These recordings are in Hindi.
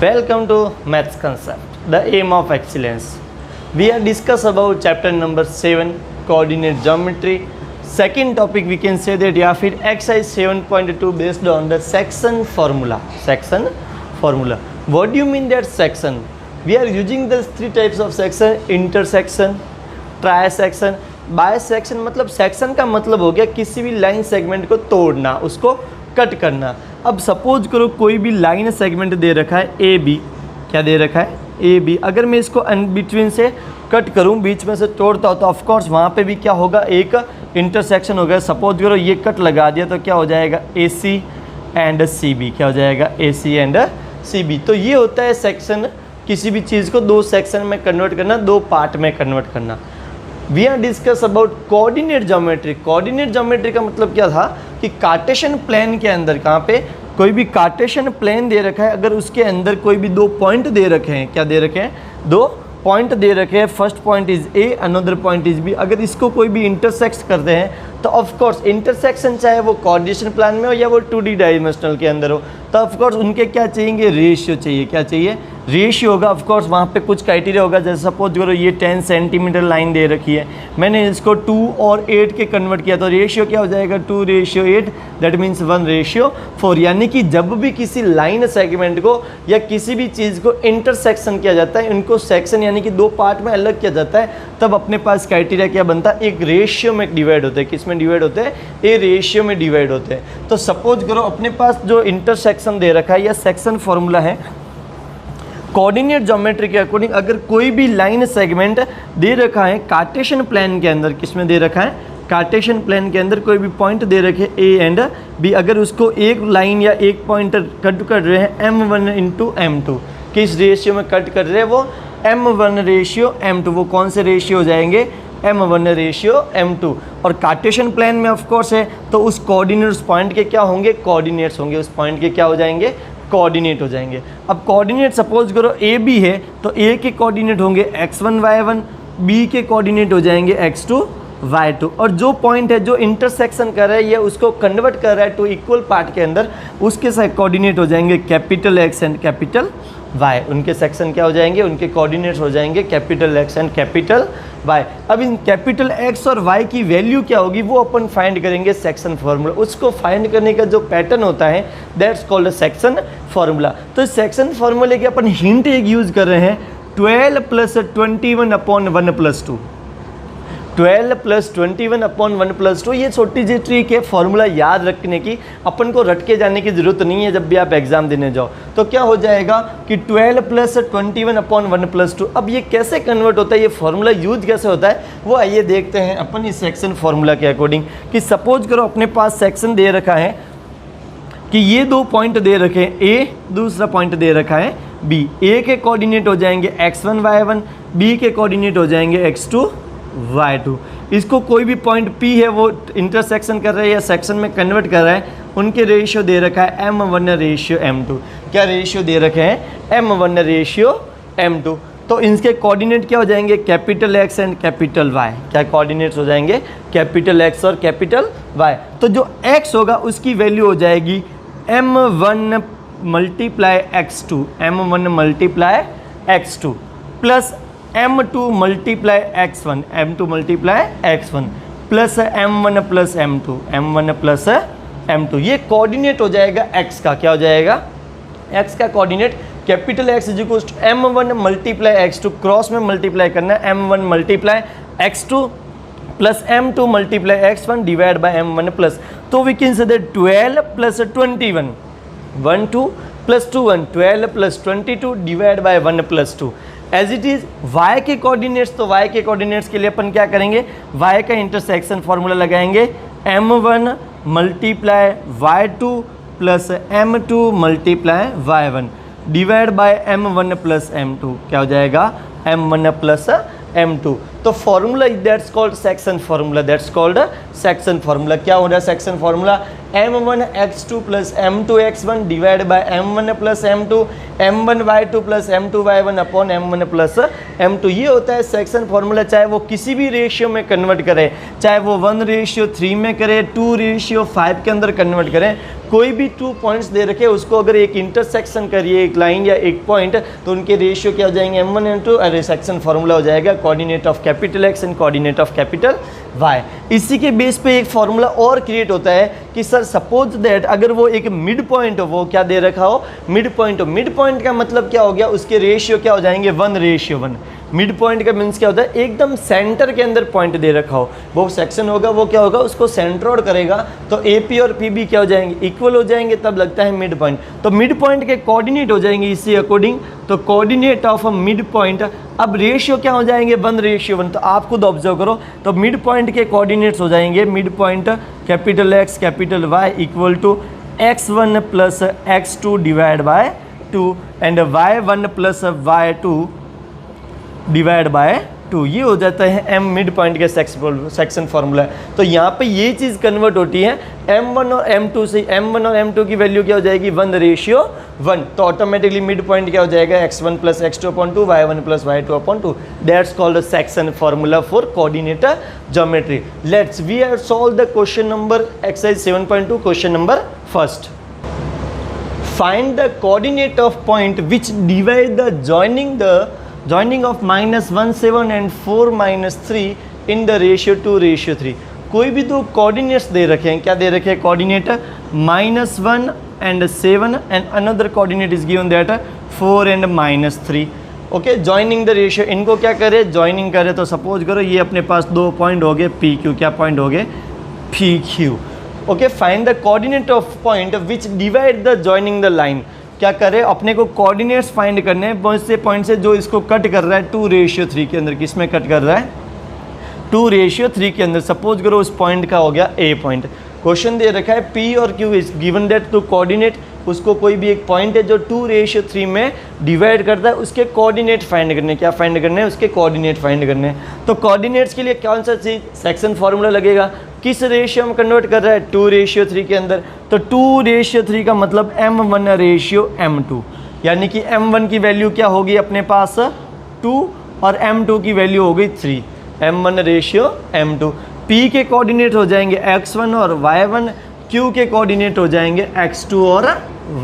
Welcome to Maths Concept, the aim of excellence. We are discuss about chapter number 7, coordinate geometry. Second topic we can say that या फिर exercise 7.2 based on the section formula. Section formula. What do you mean that section? We are using the three types of section: intersection, trisection, bisection. मतलब सेक्शन का मतलब हो गया किसी भी लाइन सेगमेंट को तोड़ना, उसको कट करना. अब सपोज करो कोई भी लाइन सेगमेंट दे रखा है ए बी. क्या दे रखा है? A B. अगर मैं इसको बिटवीन से कट करूं, बीच में से तोड़ता हूं, तो ऑफकोर्स वहाँ पे भी क्या होगा, एक इंटरसेक्शन होगा. सपोज करो ये कट लगा दिया तो क्या हो जाएगा, ए सी एंड सी बी. क्या हो जाएगा, ए सी एंड सी बी. तो ये होता है सेक्शन. किसी भी चीज़ को दो सेक्शन में कन्वर्ट करना, दो पार्ट में कन्वर्ट करना. We are discuss about coordinate geometry. Coordinate geometry का मतलब क्या था कि कार्टेशियन प्लेन के अंदर, कहाँ पे कोई भी कार्टेशियन प्लेन दे रखा है, अगर उसके अंदर कोई भी दो पॉइंट दे रखे हैं. क्या दे रखे हैं? दो पॉइंट दे रखे हैं. First point is A, another point is B. अगर इसको कोई भी इंटरसेक्ट करते हैं तो ऑफकोर्स इंटरसेक्शन चाहे वो कोऑर्डिनेशन प्लान में हो या वो 2D डायमेंशनल के अंदर हो, तो ऑफकोर्स उनके क्या चाहिए, रेशियो चाहिए. क्या चाहिए? रेशियो होगा. ऑफकोर्स वहाँ पे कुछ क्राइटेरिया होगा. जैसे सपोज करो ये 10 सेंटीमीटर लाइन दे रखी है, मैंने इसको 2 और 8 के कन्वर्ट किया, तो रेशियो क्या हो जाएगा, 2:8. That means 1:4. यानी कि जब भी किसी लाइन सेगमेंट को या किसी भी चीज़ को इंटरसेक्शन किया जाता है, इनको सेक्शन यानी कि दो पार्ट में अलग किया जाता है, तब अपने पास क्राइटेरिया क्या बनता है, एक रेशियो में डिवाइड होते हैं. किस में डिवाइड होते हैं? ए रेशियो में डिवाइड होते हैं. तो सपोज करो अपने पास जो इंटरसेक्शन दे रखा है या सेक्शन फॉर्मूला है कोऑर्डिनेट ज्योमेट्री के अकॉर्डिंग, अगर कोई भी लाइन सेगमेंट दे रखा है कार्टेशियन प्लेन के अंदर, किसमें दे रखा है, कार्टेशियन प्लेन के अंदर कोई भी पॉइंट दे रखे ए एंड बी, अगर उसको एक लाइन या एक पॉइंट कट कर रहे हैं m1 इंटू m2, किस रेशियो में कट कर रहे हैं, वो m1:m2. वो कौन से रेशियो हो जाएंगे, m1:m2. और कार्टेशियन प्लेन में ऑफकोर्स है, तो उस कोऑर्डिनेट्स पॉइंट के क्या होंगे, कोऑर्डिनेट्स होंगे. उस पॉइंट के क्या हो जाएंगे, कोऑर्डिनेट हो जाएंगे. अब कोऑर्डिनेट सपोज करो ए बी है, तो ए के कोऑर्डिनेट होंगे x1 y1, बी के कोऑर्डिनेट हो जाएंगे x2 y2. और जो पॉइंट है जो इंटरसेक्शन कर रहा है या उसको कन्वर्ट कर रहा है टू इक्वल पार्ट के अंदर, उसके साथ कोऑर्डिनेट हो जाएंगे capital X and capital Y. उनके सेक्शन क्या हो जाएंगे, उनके कोऑर्डिनेट्स हो जाएंगे capital X and capital Y. अब इन कैपिटल X और Y की वैल्यू क्या होगी, वो अपन फाइंड करेंगे सेक्शन फार्मूला. उसको फाइंड करने का जो पैटर्न होता है दैट्स कॉल्ड सेक्शन फार्मूला. तो इस सेक्शन फार्मूले के अपन हिंट एक यूज कर रहे हैं, 12 + 21/1 + 2. 12 + 21/1 + 2. ये छोटी सी ट्रिक है फॉर्मूला याद रखने की, अपन को रटके जाने की ज़रूरत नहीं है. जब भी आप एग्जाम देने जाओ तो क्या हो जाएगा कि 12 + 21/1 + 2. अब ये कैसे कन्वर्ट होता है, ये फॉर्मूला यूज कैसे होता है, वो आइए देखते हैं अपन इस सेक्शन फॉर्मूला के अकॉर्डिंग. कि सपोज करो अपने पास सेक्शन दे रखा है कि ये दो पॉइंट दे रखे हैं ए, दूसरा पॉइंट दे रखा है बी. ए के कोऑर्डिनेट हो जाएंगे x1 y1, बी के कोऑर्डिनेट हो जाएंगे x2 y2. इसको कोई भी पॉइंट P है वो इंटरसेक्शन कर रहा है या सेक्शन में कन्वर्ट कर रहा है, उनके रेशियो दे रखा है m1:m2. क्या रेशियो दे रखे हैं, m1:m2. तो इनके कोऑर्डिनेट क्या हो जाएंगे, capital X and capital Y. क्या कोऑर्डिनेट्स हो जाएंगे, कैपिटल X और कैपिटल Y. तो जो X होगा उसकी वैल्यू हो जाएगी m1 × x2, m1 × x2 plus m2 × x1, m2 × x1 plus m1 + m2, m1 + m2. ये कोऑर्डिनेट हो जाएगा x का. क्या हो जाएगा, x का coordinate capital X = m1 × x2, cross में मल्टीप्लाई करना है m1 × x2 plus m2 × x1 divide by m1 plus. तो we can say that 12 + 21, 1 2 + 2 1, 12 + 22 divide by 1 + 2. As it is y के कोऑर्डिनेट्स, तो y के कोऑर्डिनेट्स के लिए अपन क्या करेंगे, y का इंटरसेक्शन फार्मूला लगाएंगे m1 × y2 plus m2 × y1 divide by m1 + m2. क्या हो जाएगा, m1 + m2. तो formula that's called section formula, that's called section formula. क्या हो रहा है section formula? m1x2 plus m2x1 divide by m1 plus m2 m1y2 plus m2y1 upon m1 plus m2। ये होता है सेक्शन फार्मूला। चाहे वो किसी भी रेशियो में कन्वर्ट करे, चाहे वो 1:3 में करे, 2:5 के अंदर कन्वर्ट करें, कोई भी 2 पॉइंट्स दे रखे उसको अगर एक इंटरसेक्शन करिए, एक लाइन या एक पॉइंट, तो उनके रेशियो क्या हो जाएंगे? m1 m2। अरे सेक्शन फार्मूला हो जाएगा coordinate of capital X and coordinate of capital Y। इसी के बेस पे एक फार्मूला और क्रिएट होता है कि सर सपोज दैट अगर वो एक मिड पॉइंट हो, वो क्या दे रखा हो? मिड पॉइंट हो। मिड पॉइंट का मतलब क्या हो गया? उसके रेशियो क्या हो जाएंगे? 1:1। मिड पॉइंट का मीन्स क्या होता है? एकदम सेंटर के अंदर पॉइंट दे रखा हो, वो सेक्शन होगा, वो क्या होगा? उसको सेंट्रोइड करेगा, तो AP और PB क्या हो जाएंगे? इक्वल हो जाएंगे, तब लगता है मिड पॉइंट। तो मिड पॉइंट के कोऑर्डिनेट हो जाएंगे इसी अकॉर्डिंग, तो coordinate of a mid point. अब रेशियो क्या हो जाएंगे? 1:1। तो आप खुद ऑब्जर्व करो, तो मिड पॉइंट के कोऑर्डिनेट्स हो जाएंगे midpoint capital X capital Y equal to x1 plus x2 divide by 2 and y1 plus y2 divide by 2। ये हो जाता है m मिड पॉइंट के सेक्शन फार्मूला। तो यहाँ पे ये चीज़ कन्वर्ट होती है m1 और m2 से। m1 और m2 की वैल्यू क्या हो जाएगी? 1:1। तो ऑटोमेटिकली मिड पॉइंट क्या हो जाएगा? x1 plus x2 upon 2, y1 plus y2 upon 2। That's called section formula for coordinate geometry. Let's we have solve the question number exercise 7.2। Question number first, find the coordinate of point which divide the joining of -1 7 and 4 -3 in the ratio 2:3। कोई भी दो कोऑर्डिनेट्स दे रखे हैं, क्या दे रखे हैं? Coordinate -1 and 7 and another coordinate is given that 4 and -3। Okay, joining the ratio, इनको क्या करे? ज्वाइनिंग करे। तो सपोज करो ये अपने पास दो पॉइंट हो गए PQ। क्या पॉइंट हो गए? PQ। Okay, find the coordinate of point which divide the joining the line. क्या करे? अपने को कोऑर्डिनेट्स फाइंड करने हैं पॉइंट से जो इसको कट कर रहा है 2:3 के अंदर। किस में कट कर रहा है? 2:3 के अंदर। सपोज करो उस पॉइंट का हो गया A पॉइंट। क्वेश्चन दे रखा है P और Q is given that two coordinate, उसको कोई भी एक पॉइंट है जो 2:3 में डिवाइड करता है, उसके कोऑर्डिनेट फाइंड करने। क्या फाइंड करने हैं? उसके कोऑर्डिनेट फाइंड करने हैं। तो कोऑर्डिनेट्स के लिए कौन सा चीज? सेक्शन फार्मूला लगेगा। किस रेशियो में कन्वर्ट कर रहा है? 2:3 के अंदर। तो 2:3 का मतलब m1:m2, यानी कि m1 की वैल्यू क्या होगी अपने पास? 2 और m2 की वैल्यू हो गई 3। m1:m2। P के कोऑर्डिनेट हो जाएंगे x1 और y1, Q के कोऑर्डिनेट हो जाएंगे x2 और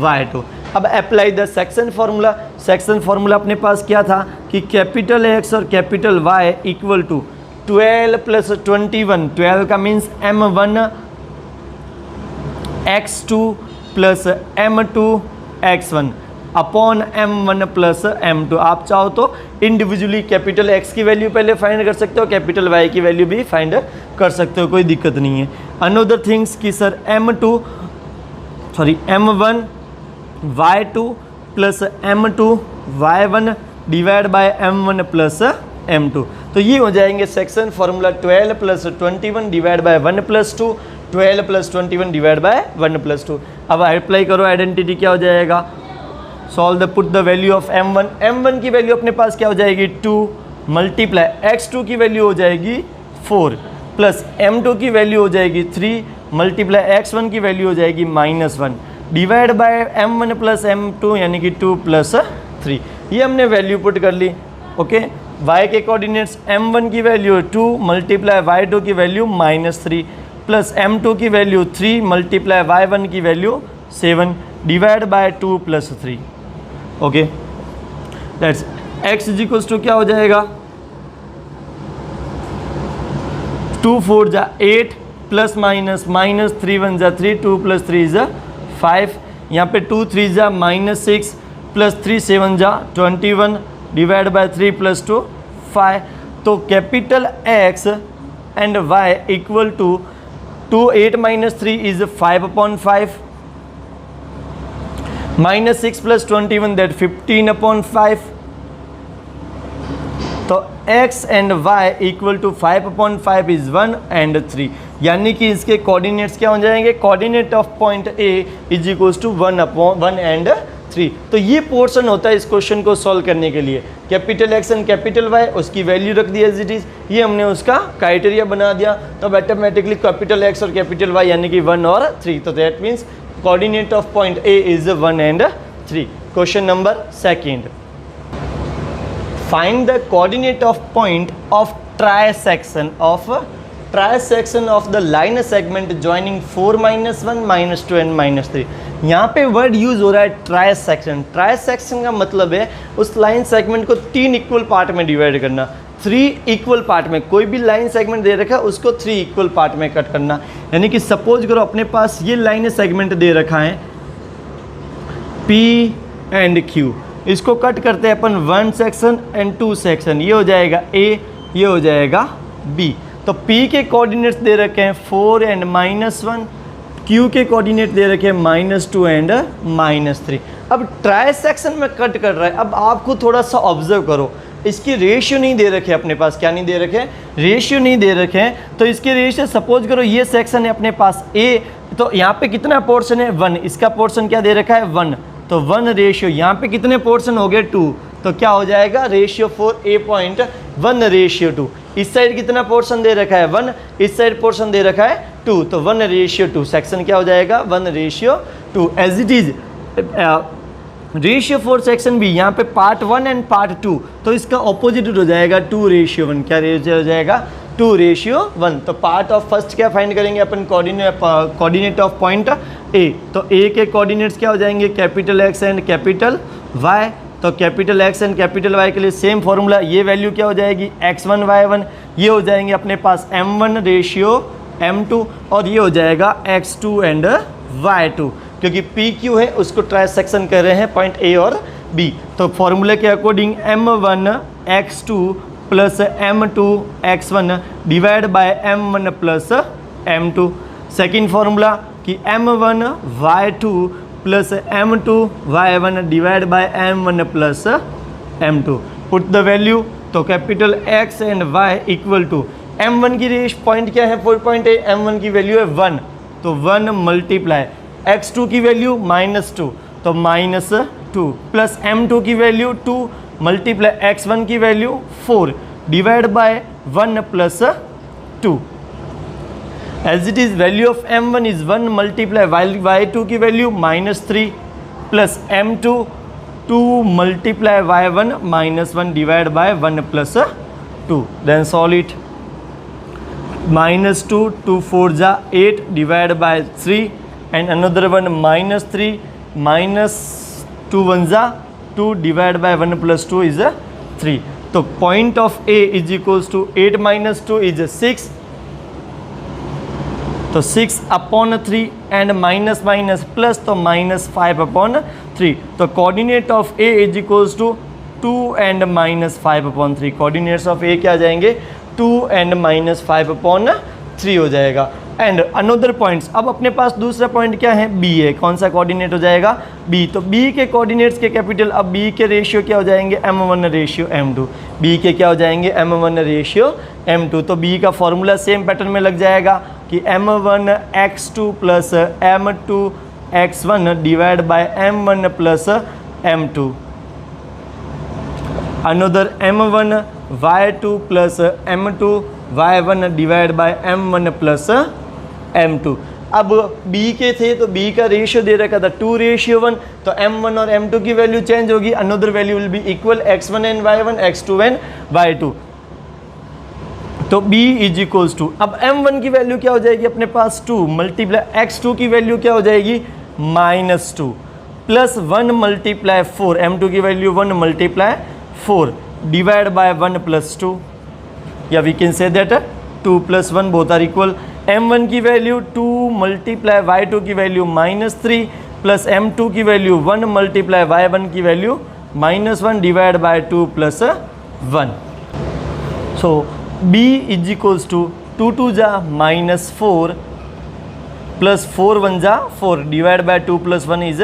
y2। अब apply the section formula. Section formula अपने पास क्या था कि कैपिटल X और capital Y equal to 12 plus 21। 12 का means m1 x2 plus m2 x1 upon m1 plus m2। आप चाहो तो इंडिविजुअली कैपिटल X की वैल्यू पहले फाइंड कर सकते हो, कैपिटल Y की वैल्यू भी फाइंड कर सकते हो, कोई दिक्कत नहीं है। अनदर थिंग्स कि sir m1 y2 plus m2 y1 divide by m1 plus m2। तो ये हो जाएंगे section formula 12 plus 21 divide by 1 plus 2, 12 plus 21 divide by 1 plus 2। अब अप्लाई करो आइडेंटिटी, क्या हो जाएगा? Solve the put the value of m1। m1 की वैल्यू अपने पास क्या हो जाएगी? 2 मल्टीप्लाई x2 की वैल्यू हो जाएगी 4 प्लस m2 की वैल्यू हो जाएगी 3 मल्टीप्लाई x1 की वैल्यू हो जाएगी -1 divide by m1 plus m2 यानी कि 2 प्लस 3। ये हमने वैल्यू पुट कर ली। ओके, y के कोऑर्डिनेट्स m1 की वैल्यू 2 मल्टीप्लाई y2 की वैल्यू -3 प्लस m2 की वैल्यू 3 मल्टीप्लाई y1 की value 7 divide by 2 plus 3। Okay, that's x is equals to क्या हो जाएगा? 2 4 जा 8 प्लस माइनस -3 1 जा 3 2 प्लस 3 जा 5। यहाँ पे 2 3 जा -6 प्लस 3 7 जा 21 डिवाइड बाय 3 प्लस 2 5। तो capital X and Y equal to 8 minus 3 is 5/5 -6 plus 21 that 15/5। तो x and y equal to 5/5 is 1 and 3, यानी कि इसके कोऑर्डिनेट्स क्या हो जाएंगे? Coordinate of point A is equals to 1 and 3। तो ये पोर्शन होता है इस क्वेश्चन को सॉल्व करने के लिए। Capital X and capital Y, उसकी वैल्यू रख दी एज इट इज़, ये हमने उसका क्राइटेरिया बना दिया। तो ऑटोमेटिकली कैपिटल एक्स और कैपिटल वाई यानी कि 1 और 3। तो that means coordinate of point A is 1 and 3। Question number second, find the coordinate of point of trisection of the line segment joining 4 -1 -2 and -3। यहाँ पे वर्ड यूज हो रहा है ट्राइसेक्शन। ट्राइसेक्शन का मतलब है उस लाइन सेगमेंट को 3 इक्वल पार्ट में डिवाइड करना, 3 इक्वल पार्ट में। कोई भी लाइन सेगमेंट दे रखा है उसको 3 इक्वल पार्ट में कट करना। यानी कि सपोज करो अपने पास ये लाइन सेगमेंट दे रखा है P एंड Q, इसको कट करते हैं अपन 1 सेक्शन एंड 2 सेक्शन। ये हो जाएगा A, ये हो जाएगा B। तो P के कोऑर्डिनेट्स दे रखे हैं 4 एंड -1, Q के कोऑर्डिनेट दे रखे हैं -2 एंड -3। अब ट्राइसेक्शन में कट कर रहा है। अब आपको थोड़ा सा ऑब्जर्व करो, इसकी रेशियो नहीं दे रखे अपने पास। क्या नहीं दे रखे? रेशियो नहीं दे रखे हैं। तो इसके रेशियो सपोज करो ये सेक्शन है अपने पास A, तो यहाँ पे कितना पोर्शन है 1, इसका पोर्शन क्या दे रखा है 1, तो 1 रेशियो। यहाँ पे कितने पोर्शन हो गए 2, तो क्या हो जाएगा रेशियो 4A.1 रेशियो 2। इस साइड कितना पोर्शन दे रखा है 1, इस साइड पोर्शन दे रखा है 2, तो 1 रेशियो 2। सेक्शन क्या हो जाएगा 1 ratio 2। As it is ratio 4 section भी यहाँ पे पार्ट 1 एंड पार्ट 2, तो इसका ऑपोजिट हो जाएगा 2 रेशियो 1। क्या रेशियो हो जाएगा 2 रेशियो 1। तो पार्ट ऑफ फर्स्ट क्या फाइंड करेंगे अपन, कोऑर्डिनेट ऑफ पॉइंट A। तो A के कोऑर्डिनेट्स क्या हो जाएंगे capital X and capital Y। तो capital X and capital Y के लिए सेम फॉर्मूला, ये वैल्यू क्या हो जाएगी x1 y1, ये हो जाएंगे अपने पास m1 रेशियो m2, और ये हो जाएगा x2 एंड y2। क्योंकि PQ है उसको ट्राइसेक्शन कर रहे हैं पॉइंट A और B। तो फॉर्मूले के according m1 x2 plus m2 x1 divide by m1 plus m2। Second formula कि m1 y2 plus m2 y1 divide by m1 plus m2। Put the value, तो capital X and Y equal to m1 की रेश पॉइंट क्या है 4.8, m1 की वैल्यू है 1, तो 1 मल्टीप्लाई x2 की वैल्यू -2, तो -2 प्लस m2 की वैल्यू 2 मल्टीप्लाई x1 की value 4 divide by 1 plus 2। As it is value of m1 is 1 multiply y2 की value -3 plus m2 2 multiply y1 -1 divide by 1 plus 2। Then solve it. -2 2 4 जा 8 divide by 3 and another one -3 -2 1 जा 2 डिवाइड बाय 1 प्लस 2 इज 3। तो point of A is equals to 8 - 2 is 6, तो 6 upon 3 and minus minus plus, तो -5/3। तो coordinate of A is equals to 2 and -5/3। Coordinates of A क्या आ जाएंगे 2 एंड -5/3 हो जाएगा। एंड अनदर पॉइंट्स, अब अपने पास दूसरा पॉइंट क्या है B है, कौन सा कोऑर्डिनेट हो जाएगा B। तो B के कोऑर्डिनेट्स के कैपिटल, अब B के रेशियो क्या हो जाएंगे m1 रेशियो m2, B के क्या हो जाएंगे m1 रेशियो m2। तो B का फॉर्मूला सेम पैटर्न में लग जाएगा कि m1 x2 plus m2 x1 divide by m1 plus m2। Another m1 y2 plus m2 y1 divide by m1 plus m2। अब B के थे तो B का रेशियो दे रखा था 2 रेशियो 1, तो m1 और m2 की वैल्यू चेंज होगी। Another value will be equal x1 and y1 x2 and y2। तो B इज इक्वल्स टू, अब m1 की वैल्यू क्या हो जाएगी अपने पास 2 मल्टीप्लाई x2 की वैल्यू क्या हो जाएगी -2 प्लस 1 मल्टीप्लाई 4, m2 की value 1 multiply 4 divide by 1 plus 2, या we can say that 2 + 1 both are equal. m1 की वैल्यू 2 मल्टीप्लाई y2 की वैल्यू -3 प्लस m2 की वैल्यू 1 मल्टीप्लाई y1 की value -1 divide by 2 + 1। So B is equals to 2 2 जा -4 प्लस 4 1 जा 4 डिवाइड बाय 2 + 1 इज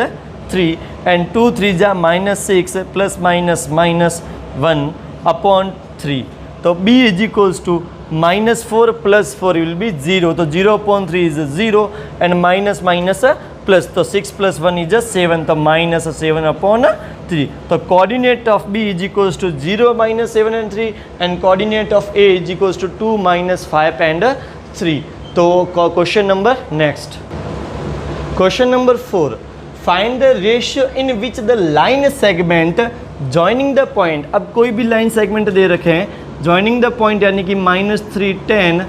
3 एंड 2 3 जा -6 प्लस -1 अपॉन 3। तो b is equals to -4 + 4 will be 0, तो 0/3 is 0 and minus minus plus, तो 6 + 1 इज 7, तो -7/3. तो coordinate of b is equals to 0 -7 and 3 and coordinate of a is equals to 2 -5 and 3. तो question number next, question number 4, find the ratio in which the line segment joining the point. अब कोई भी लाइन सेगमेंट दे रखे हैं, जॉइनिंग द पॉइंट यानी कि -3 10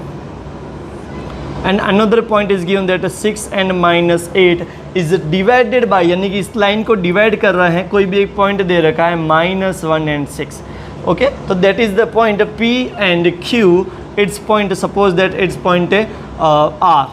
and another point is given that 6 and -8 is divided bye, यानी कि इस लाइन को डिवाइड कर रहे हैं, कोई भी एक पॉइंट दे रखा है -1 and 6. ओके, तो that is the point P and Q. It's point, suppose that it's point R.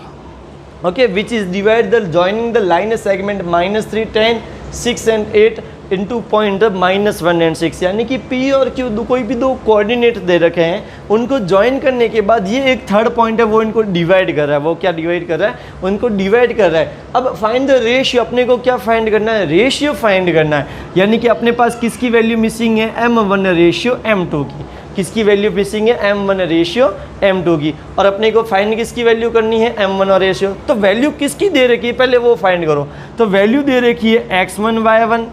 okay, which is divide the joining the line segment -3 10 6 and 8 into point -1 and 6. यानी कि P और Q कोई भी दो कोऑर्डिनेट दे रखे हैं, उनको ज्वाइन करने के बाद ये एक थर्ड पॉइंट है वो इनको डिवाइड कर रहा है. वो क्या डिवाइड कर रहा है? उनको डिवाइड कर रहा है. अब फाइंड द रेशियो, अपने को क्या फाइंड करना है? रेशियो फाइंड करना है. यानी कि अपने पास किसकी वैल्यू मिसिंग है? m1 रेशियो m2 की. किसकी वैल्यू मिसिंग है? m1 रेशियो m2 की. और अपने को फाइंड किसकी वैल्यू करनी है? m1 और रेशियो. तो वैल्यू किसकी दे रखी है पहले वो फाइंड करो. तो वैल्यू दे रखी है x1 y1,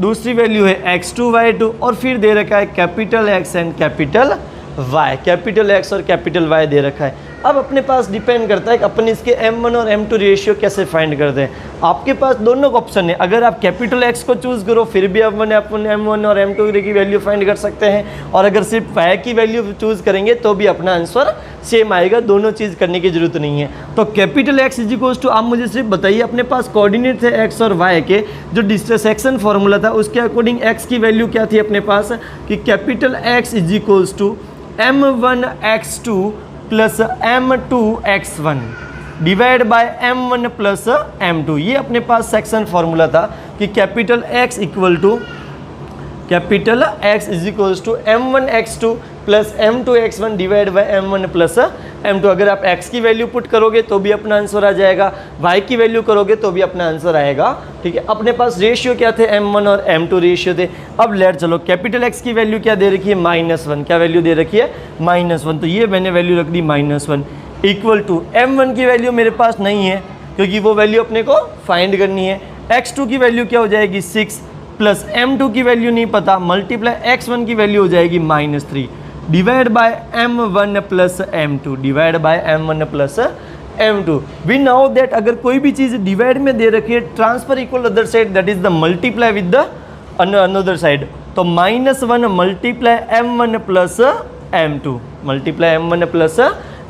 दूसरी वैल्यू है x2 y2 और फिर दे रखा है capital X and capital Y. Capital X और कैपिटल Y दे रखा है. अब अपने पास डिपेंड करता है कि अपन इसके m1 और m2 रेशियो कैसे फाइंड करते हैं. आपके पास दोनों ऑप्शन है. अगर आप कैपिटल X को चूज़ करो फिर भी अपन m1 और m2 की वैल्यू फाइंड कर सकते हैं, और अगर सिर्फ Y की वैल्यू चूज़ करेंगे तो भी अपना आंसर सेम आएगा. दोनों चीज़ करने की जरूरत नहीं है. तो capital X is equals to, आप मुझे सिर्फ बताइए, अपने पास कोऑर्डिनेट थे X और Y के, जो डिस्ट्रसेक्शन फॉर्मूला था उसके अकॉर्डिंग X की वैल्यू क्या थी अपने पास कि capital X is equals to m1x2 plus m2x1 divide by m1 plus m2. ये अपने पास सेक्शन फॉर्मूला था कि capital X equal to capital X is equals to m1x2 plus m2x1 divide by m1 plus m2. अगर आप x की वैल्यू पुट करोगे तो भी अपना आंसर आ जाएगा, y की वैल्यू करोगे तो भी अपना आंसर आएगा. ठीक है, अपने पास रेशियो क्या थे? m1 और m2 रेशियो थे. अब लेट चलो, कैपिटल X की वैल्यू क्या दे रखी है? -1. क्या वैल्यू दे रखी है? -1. तो ये मैंने वैल्यू रख दी -1 इक्वल टू m1 की वैल्यू मेरे पास नहीं है क्योंकि वो वैल्यू अपने को फाइंड करनी है. x2 की वैल्यू क्या हो जाएगी? 6 प्लस m2 की वैल्यू नहीं पता, मल्टीप्लाई x1 की वैल्यू हो जाएगी -3 divide by m1 plus m2 divide by m1 plus m2. We now that अगर कोई भी चीज़ डिवाइड में दे रखी है, transfer equal other side, that is the multiply with the another side. तो -1 multiply m1 plus m2 multiply m1 plus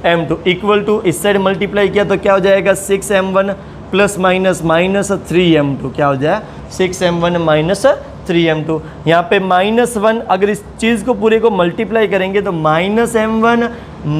m2 equal to, इस साइड मल्टीप्लाई किया तो क्या हो जाएगा? 6m1 plus minus -3m2. क्या हो जाए? 6m1 minus 3m2. यहाँ पे -1, अगर इस चीज़ को पूरे को मल्टीप्लाई करेंगे तो -m1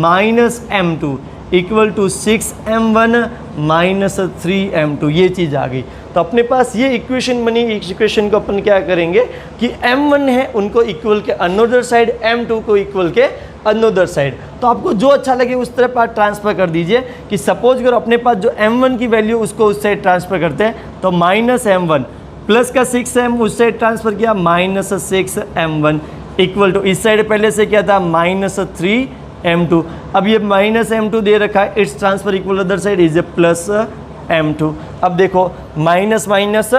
minus m2 equal to 6m1 minus 3m2. ये चीज़ आ गई. तो अपने पास ये इक्वेशन बनी. इस इक्वेशन को अपन क्या करेंगे कि m1 है उनको इक्वल के अनदर साइड, m2 को इक्वल के अनदर साइड. तो आपको जो अच्छा लगे उस तरफ आप ट्रांसफ़र कर दीजिए. कि सपोज करो अपने पास जो m1 की वैल्यू उसको उस साइड ट्रांसफ़र करते हैं, तो -m1 प्लस का 6m उस साइड ट्रांसफ़र किया -6m1 इक्वल टू, इस साइड पहले से क्या था? -3m2. अब ये -m2 दे रखा है, it's transfer equal other side is plus m2. अब देखो माइनस माइनस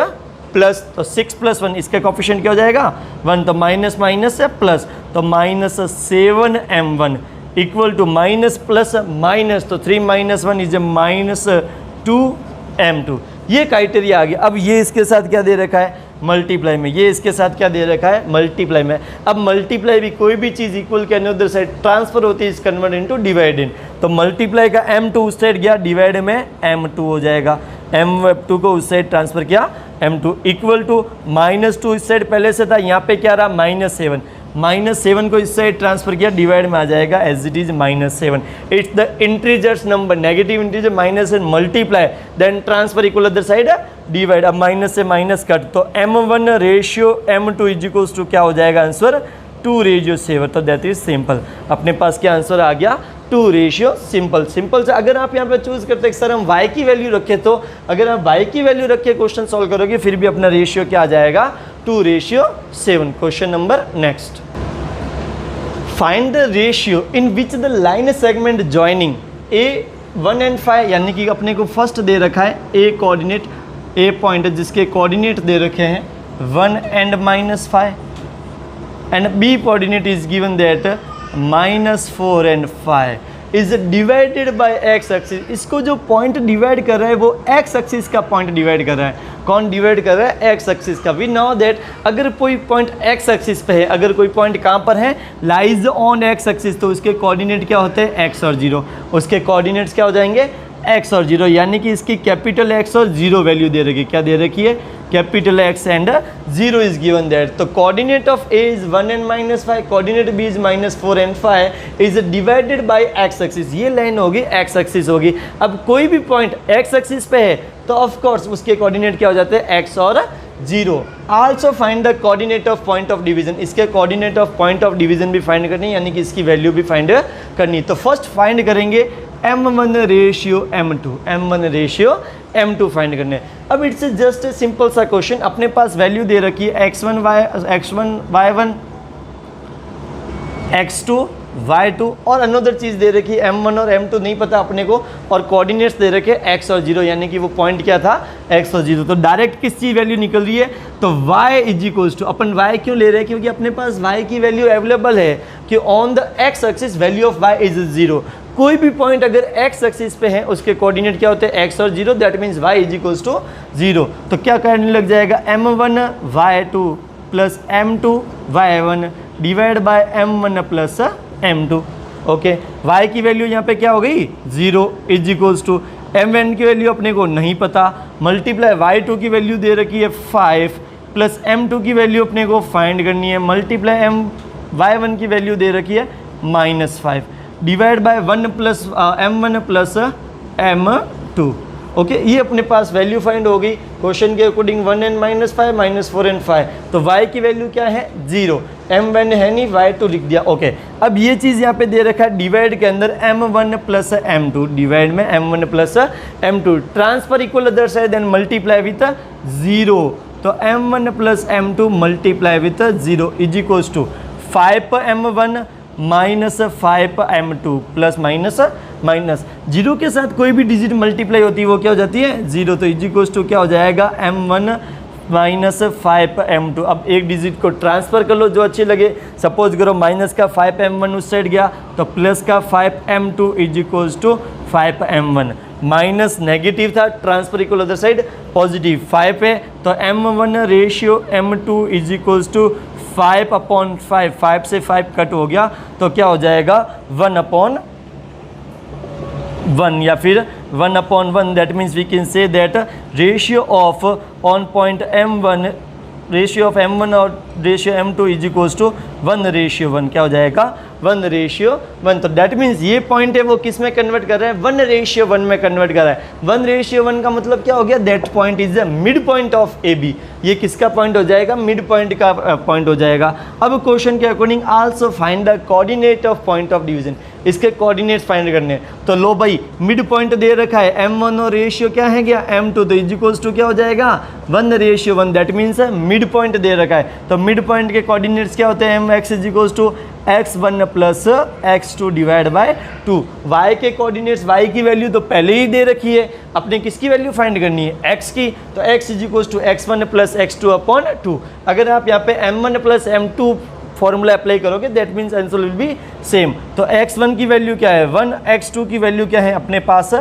प्लस, तो 6 + 1 इसका कोफिशिएंट क्या हो जाएगा? 1. तो माइनस माइनस से प्लस, तो -7m1 equal to minus plus minus, तो 3 - 1 इज -2m2. ये क्राइटेरिया आ गया. अब ये इसके साथ क्या दे रखा है? मल्टीप्लाई में. ये इसके साथ क्या दे रखा है? मल्टीप्लाई में. अब मल्टीप्लाई भी कोई भी चीज़ इक्वल के अनदर साइड ट्रांसफर होती है, इस कन्वर्ट इनटू डिवाइड इन. तो मल्टीप्लाई का m2 उस साइड गया, डिवाइड में m2 हो जाएगा. m2 को उस साइड ट्रांसफर किया m2 इक्वल टू -2 इस साइड पहले से था, यहाँ पे क्या रहा? -7. -7 को इस साइड ट्रांसफर किया, डिवाइड में आ जाएगा as it is -7. It's the integers number, negative integer -7 multiply then transfer equal other side divide. अब माइनस से माइनस कट, तो m1 ratio m2 is equals to क्या हो जाएगा आंसर? 2:7. तो दैट इज सिंपल. अपने पास क्या आंसर आ गया? 2:, सिंपल. सिंपल से अगर आप यहाँ पे चूज करते हैं सर हम y की वैल्यू रखें, तो अगर आप y की वैल्यू रख के क्वेश्चन सॉल्व करोगे फिर भी अपना रेशियो क्या आ जाएगा? 2:7. Question number next. Find the ratio in which the line segment joining A1 and 5, यानी कि अपने को फर्स्ट दे रखा है A कोऑर्डिनेट, A पॉइंट जिसके कोऑर्डिनेट दे रखे हैं 1 and -5 and B coordinate is given that -4 and 5 is divided by X axis. इसको जो पॉइंट डिवाइड कर रहा है वो एक्स एक्सिस का पॉइंट डिवाइड कर रहा है। कौन डिवाइड कर रहा है? एक्स एक्सिस का। वी नो दैट अगर कोई पॉइंट एक्स एक्सिस पे है, अगर कोई पॉइंट कहाँ पर है? लाइज ऑन एक्स एक्सिस, तो उसके कोऑर्डिनेट क्या होते हैं? एक्स और जीरो। उसके कोऑर्डिनेट्स क्या हो जाएंगे? एक्स और जीरो, यानी कि इसकी कैपिटल एक्स और जीरो वैल्यू दे रखी है। क्या दे रखी है? Capital X and zero is given that. तो coordinate of A is 1 and -5, coordinate B is -4 and 5 is divided by X axis. ये लाइन होगी एक्स एक्सिस होगी। अब कोई भी पॉइंट एक्स एक्सिस पे है तो ऑफ कोर्स उसके कोऑर्डिनेट क्या हो जाते हैं? एक्स और zero. Also find the coordinate of point of division. इसके coordinate of point of division भी फाइंड करनी, यानी कि इसकी वैल्यू भी फाइंड करनी। तो फर्स्ट फाइंड करेंगे m1 ratio m2, m1 ratio m2 find करने। अब इट्स जस्ट ए सिंपल सा क्वेश्चन। अपने पास वैल्यू दे रखी है x1 y1 x2 y2 और अनदर चीज़ दे रखी है m1 और m2 नहीं पता अपने को, और कोऑर्डिनेट्स दे रखे x और 0, यानी कि वो पॉइंट क्या था? x और 0। तो डायरेक्ट किस चीज़ वैल्यू निकल रही है? तो y इज इक्वल्स टू, अपन y क्यों ले रहे हैं? क्योंकि अपने पास y की वैल्यू अवेलेबल है कि on the x axis value of y is 0। कोई भी पॉइंट अगर x एक्सिस पे है उसके कोऑर्डिनेट क्या होते हैं? x और 0, that means y is equals to 0। तो क्या करने लग जाएगा? m1 y2 plus m2 y1 divide by m1 plus m2। Okay, y की वैल्यू यहाँ पे क्या हो गई? 0 इज इक्वल्स टू m1 की वैल्यू अपने को नहीं पता, मल्टीप्लाई y2 की वैल्यू दे रखी है 5 प्लस m2 की वैल्यू अपने को फाइंड करनी है, मल्टीप्लाई y1 की वैल्यू दे रखी है -5 divide by 1 plus m1 plus m2। Okay, ये अपने पास वैल्यू फाइंड हो गई क्वेश्चन के अकॉर्डिंग 1 and -5 -4 and 5। तो y की वैल्यू क्या है? 0। m1 है नहीं, y2 लिख दिया। ओके, अब ये चीज़ यहाँ पे दे रखा है डिवाइड के अंदर m1 प्लस m2, डिवाइड में m1 plus m2, transfer equal other side then multiply with 0। तो m1 plus m2 multiply with 0 is equals to 5m1 minus 5m2 plus minus minus 0 के साथ कोई भी डिजिट मल्टीप्लाई होती है वो क्या हो जाती है? 0। तो इज इक्वल्स टू क्या हो जाएगा? m1 minus 5m2। अब एक डिजिट को ट्रांसफ़र कर लो जो अच्छी लगे। सपोज करो माइनस का 5m1 उस साइड गया तो प्लस का 5m2 is equals to 5m1। Minus negative था, transfer equal other side positive 5 है, तो m1 ratio m2 is equals to 5/5। 5 से 5 कट हो गया तो क्या हो जाएगा? 1/1 या फिर 1/1। That means we can say that ratio of on point m1, ratio of m1 और ratio m2 is equals to 1:1। क्या हो जाएगा? 1:1। तो दैट मीन्स ये पॉइंट है वो किस में कन्वर्ट कर रहा है? 1:1 में कन्वर्ट कर रहा है। 1:1 का मतलब क्या हो गया? That point is the mid point of A B. ये किसका पॉइंट हो जाएगा? मिड पॉइंट का पॉइंट हो जाएगा। अब क्वेश्चन के according also find the coordinate of point of division. इसके कोऑर्डिनेट्स फाइंड करने। तो लो भाई, मिड पॉइंट दे रखा है m1 और रेशियो क्या है गया? m2। तो इज इक्वल्स टू क्या हो जाएगा? 1:1। दैट मीन्स मिड पॉइंट दे रखा है। तो मिड पॉइंट के कोऑर्डिनेट्स क्या होते हैं? mx is equals to x1 plus x2 divide by 2। y के कोऑर्डिनेट्स, y की वैल्यू तो पहले ही दे रखी है, अपने किसकी वैल्यू फाइंड करनी है? x की। तो x is equals to x1 plus x2/2। अगर आप यहाँ पे m1 plus m2 formula apply करोगे that means answer will be same. तो x1 की वैल्यू क्या है? 1, x2 की वैल्यू क्या है अपने पास?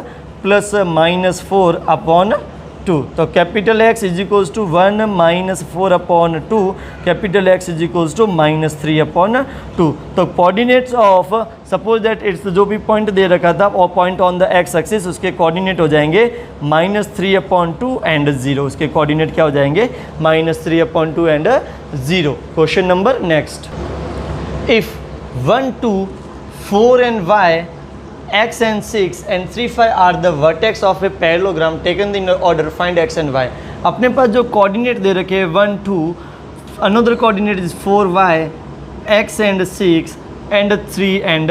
प्लस -4/2। तो capital X is equals to 1 -4/2, capital X is equals to -3/2। तो coordinates of, suppose that it's जो भी पॉइंट दे रखा था और point on the x axis, उसके कोऑर्डिनेट हो जाएंगे -3/2 एंड 0। उसके कोऑर्डिनेट क्या हो जाएंगे? -3/2 and 0। Question number next. If 1, 2, 4 and y, x and 6 and 3, 5 are the vertex of a parallelogram taken in order, find x and y। अपने पास जो कोऑर्डिनेट दे रखे हैं 1, 2, another coordinate is 4y, x and 6 and 3 and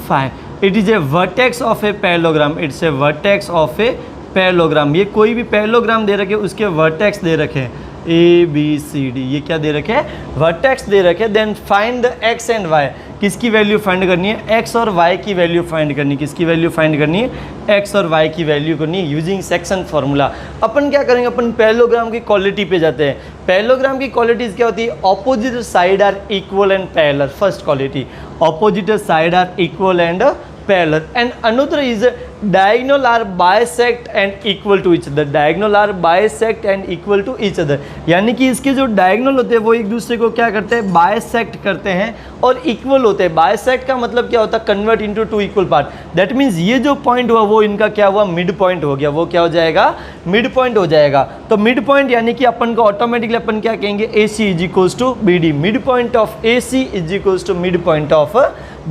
5। It is a vertex of a parallelogram। It's a vertex of a parallelogram। ये कोई भी पैरेललोग्राम दे रखे उसके वर्टेक्स दे रखे हैं A B C D। ये क्या दे रखे हैं? वर्टेक्स दे रखे। Then find the x and y। किसकी वैल्यू फाइंड करनी है, एक्स और वाई की वैल्यू फाइंड करनी है। किसकी वैल्यू फाइंड करनी है, एक्स और वाई की वैल्यू करनी है यूजिंग सेक्शन फार्मूला। अपन क्या करेंगे, अपन पैरेललोग्राम की क्वालिटी पे जाते हैं। पैरेललोग्राम की क्वालिटीज क्या होती है, opposite side are equal and parallel, first quality opposite side are equal and parallel, and another is diagonal are bisect and equal to each other, diagonal are bisect and equal to each other, यानी कि इसके जो diagonal होते हैं वो एक दूसरे को क्या करते हैं, bisect करते हैं और equal होते हैं। bisect का मतलब क्या होता है, convert into two equal part, that means ये जो point हुआ वो इनका क्या हुआ, मिड पॉइंट हो गया, वो क्या हो जाएगा, मिड पॉइंट हो जाएगा। तो मिड पॉइंट यानी कि अपन को ऑटोमेटिकली अपन क्या कहेंगे, AC is equals to BD, mid point of AC is equals to mid point of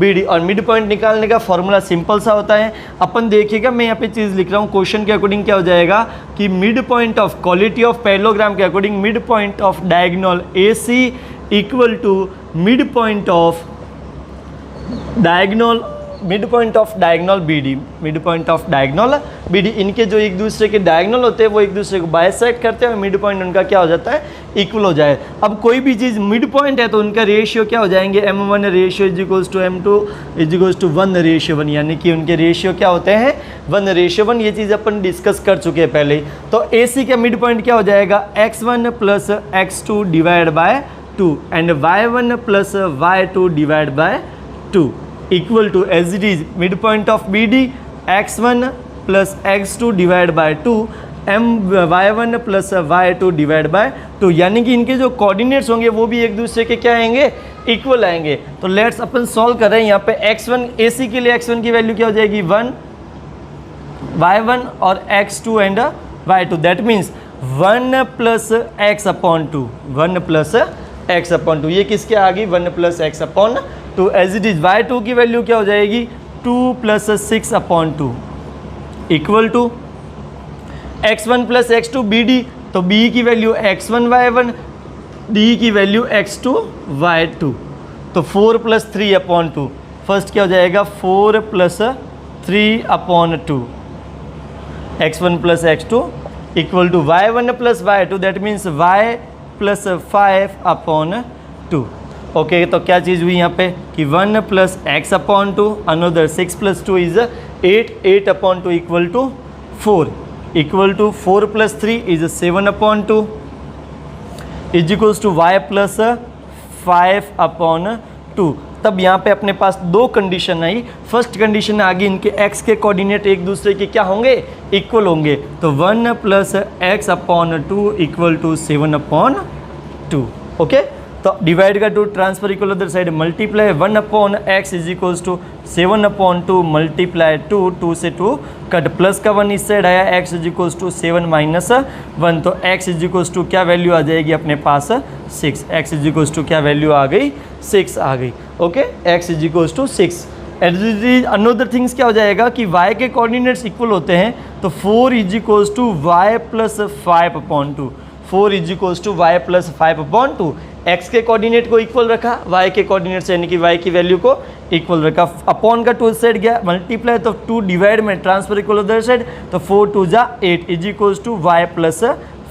BD। और मिड पॉइंट निकालने का फॉर्मूला सिंपल सा होता है, अपन देखिएगा मैं यहाँ पे चीज़ लिख रहा हूँ, क्वेश्चन के अकॉर्डिंग क्या हो जाएगा कि mid point of quality of parallelogram के according mid point of diagonal AC equal to mid point of diagonal BD, mid point of diagonal BD। इनके जो एक दूसरे के डायगोनल होते हैं वो एक दूसरे को बाइसेक्ट करते हैं और मिड पॉइंट उनका क्या हो जाता है, इक्वल हो जाए। अब कोई भी चीज़ मिड पॉइंट है तो उनका रेशियो क्या हो जाएंगे, M1 ratio is equals to M2 is equals to 1 ratio 1, यानी कि उनके रेशियो क्या होते हैं, 1 रेशियो 1। ये चीज़ अपन डिस्कस कर चुके हैं पहले। तो AC का मिड पॉइंट क्या हो जाएगा, x1 plus x2 divide by 2 and y1 plus y2 divide by 2 equal to as it is mid point of BD x1 plus x2 divide by 2 y1 plus y2 divide by 2, यानी कि इनके जो कोऑर्डिनेट्स होंगे वो भी एक दूसरे के क्या आएंगे, इक्वल आएंगे। तो लेट्स अपन सॉल्व कर रहे हैं यहाँ पे x1 AC के लिए x1 की वैल्यू क्या हो जाएगी 1, y1 और x2 and y2, that means 1 plus x upon 2, 1 plus x upon 2, ये किसके आ गई 1 plus x upon 2। As it is y2 की वैल्यू क्या हो जाएगी 2 plus 6 upon 2 equal to x1 plus x2 BD, तो B की वैल्यू x1 y1, D की वैल्यू x2 y2, तो 4 प्लस 3 अपॉन 2, फर्स्ट क्या हो जाएगा 4 plus 3 upon 2, x1 plus x2 equal to y1 plus y2, that means y plus 5 upon 2। Okay, तो क्या चीज़ हुई यहाँ पे कि 1 plus x upon 2, another 6 plus 2 is 8, 8 upon 2 equal to 4, equal to 4 plus 3 is 7 upon 2 is equals to y plus 5 upon 2। तब यहाँ पे अपने पास दो कंडीशन आई। फर्स्ट कंडीशन आ गई इनके x के कोऑर्डिनेट एक दूसरे के क्या होंगे, इक्वल होंगे, तो 1 plus x upon 2 equal to 7 upon 2। Okay, तो डिवाइड का 2 transfer equal other side multiply 1 upon x is equals to 7 upon 2 multiply 2, 2 से 2 कट, प्लस का 1 इस साइड आया, x is equals to 7 minus 1, तो x इज इक्वल्स टू क्या वैल्यू आ जाएगी अपने पास 6, x इज इक्वल्स टू क्या वैल्यू आ गई 6 आ गई। Okay, x is equals to 6। Another things क्या हो जाएगा कि y के कोऑर्डिनेट्स इक्वल होते हैं, तो 4 is equals to y plus 5 upon 2, 4 is equals to y plus 5 upon 2। x के कोऑर्डिनेट को इक्वल रखा, y के कोऑर्डिनेट से यानी कि y की वैल्यू को इक्वल रखा, अपॉन का 2 साइड गया मल्टीप्लाई, तो 2 डिवाइड में ट्रांसफर इक्वल अदर साइड, तो 4 2 जा 8 is equals to y plus